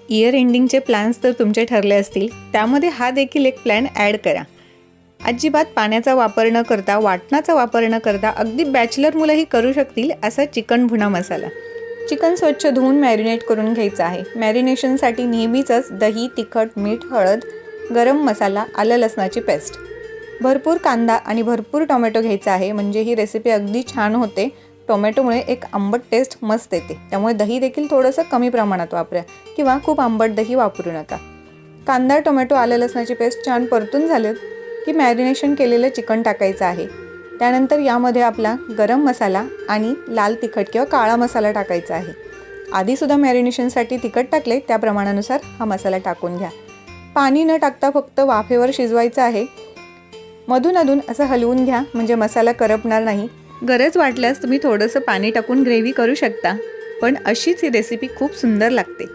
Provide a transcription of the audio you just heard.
Year एंडिंगचे plans तर तुमचे ठरले असतील, त्यामध्ये हा देखील एक प्लॅन ॲड करा. अजिबात पाण्याचा वापर न करता, वाटणाचा वापर न करता अगदी बॅचलर मुलंही करू शकतील असा चिकन भुना मसाला. चिकन स्वच्छ धुवून मॅरिनेट करून घ्यायचं आहे. मॅरिनेशनसाठी नेहमीचंच दही, तिखट, मीठ, हळद, गरम मसाला, आलं लसणाची पेस्ट, भरपूर कांदा आणि भरपूर टोमॅटो घ्यायचा आहे. म्हणजे ही रेसिपी अगदी छान होते. टोमॅटोमुळे एक आंबट टेस्ट मस्त येते. त्यामुळे दही देखील थोडंसं कमी प्रमाणात वापरा किंवा खूप आंबट दही वापरू नका. कांदा, टोमॅटो, आलं लसणाची पेस्ट छान परतून झालं की मॅरिनेशन केलेलं चिकन टाकायचं आहे. त्यानंतर यामध्ये आपला गरम मसाला आणि लाल तिखट किंवा काळा मसाला टाकायचा आहे. आधीसुद्धा मॅरिनेशनसाठी तिखट टाकले, त्या प्रमाणानुसार हा मसाला टाकून घ्या. पाणी न टाकता फक्त वाफेवर शिजवायचं आहे. मधून अधून असं हलवून घ्या म्हणजे मसाला करपणार नाही. गरज वाटल्यास तुम्ही थोडंसं पाणी टाकून ग्रेव्ही करू शकता, पण अशीच ही रेसिपी खूप सुंदर लागते.